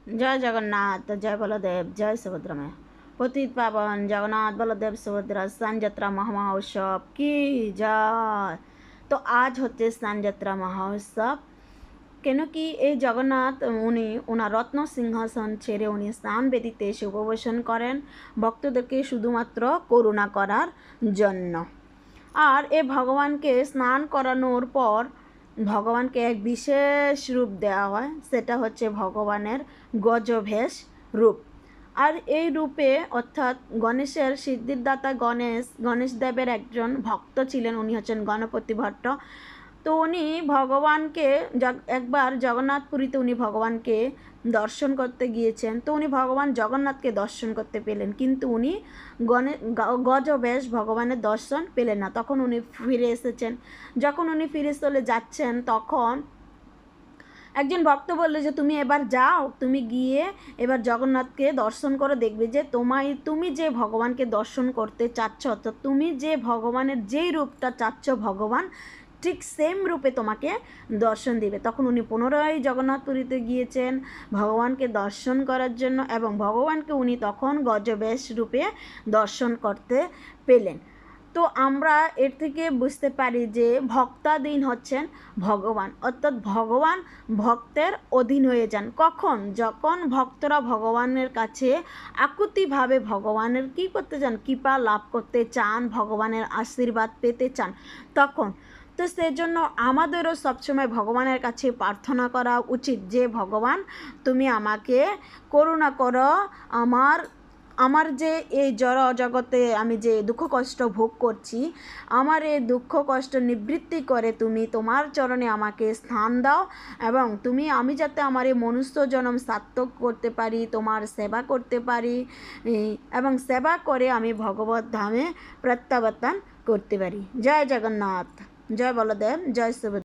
जय जगन्नाथ, जय बलदेव, जय सुभद्रा में पतित पावन जगन्नाथ बलदेव सुभद्रा स्नान যাত্রা মহাউৎসব কি জয়। তো আজ হচ্ছে স্নান যাত্রা মহাউৎসব। কেন কি এই জগন্নাথ উনি ওনার রত্ন সিংহাসন ছেড়ে উনি স্নান বেদিতে এসে উপবেশন করেন ভক্তদেরকে শুধুমাত্র করুণা করার জন্য। আর এই ভগবানকে স্নান করানোর পর ভগবানকে এক বিশেষ রূপ দেওয়া হয়, সেটা হচ্ছে ভগবানের গজভেশ রূপ। আর এই রূপে অর্থাৎ গণেশের সিদ্ধিদাতা গণেশ দেবের একজন ভক্ত ছিলেন, উনি হচ্ছেন গণপতি ভট্ট। তো উনি ভগবানকে একবার জগন্নাথপুরীতে উনি ভগবানকে দর্শন করতে গিয়েছেন। তো উনি ভগবান জগন্নাথকে দর্শন করতে পেলেন, কিন্তু উনি গজবেশ ভগবানের দর্শন পেলেন না। তখন উনি ফিরে এসেছেন। যখন উনি ফিরে চলে যাচ্ছেন তখন একজন ভক্ত বললো যে তুমি এবার যাও, তুমি গিয়ে এবার জগন্নাথকে দর্শন করে দেখবে যে তুমি যে ভগবানকে দর্শন করতে চাচ্ছ, অর্থাৎ তুমি যে ভগবানের যেই রূপটা চাচ্ছ ভগবান ঠিক সেম রূপে তোমাকে দর্শন দিবে। তখন উনি পুনরায় জগন্নাথপুরীতে গিয়েছেন ভগবানকে দর্শন করার জন্য, এবং ভগবানকে উনি তখন গজবেশ রূপে দর্শন করতে পেলেন। তো আমরা এর থেকে বুঝতে পারি যে ভক্তাধীন হচ্ছেন ভগবান, অর্থাৎ ভগবান ভক্তের অধীন হয়ে যান। কখন? যখন ভক্তরা ভগবানের কাছে আকুতিভাবে ভগবানের কী করতে চান, কৃপা লাভ করতে চান, ভগবানের আশীর্বাদ পেতে চান তখন। তো সেজন্য আমাদেরও সবসময় ভগবানের কাছে প্রার্থনা করা উচিত যে ভগবান তুমি আমাকে করুণা করো, আমার যে এই জগতে আমি যে দুঃখ কষ্ট ভোগ করছি, আমার এই দুঃখ কষ্ট নিবৃত্তি করে তুমি তোমার চরণে আমাকে স্থান দাও, এবং আমি যাতে আমার এই মনুষ্য জন্ম সার্থক করতে পারি, তোমার সেবা করতে পারি, এবং সেবা করে আমি ভগবত ধামে প্রত্যাবর্তন করতে পারি। জয় জগন্নাথ, জয় বলদেব, জয় সুভদ্রা।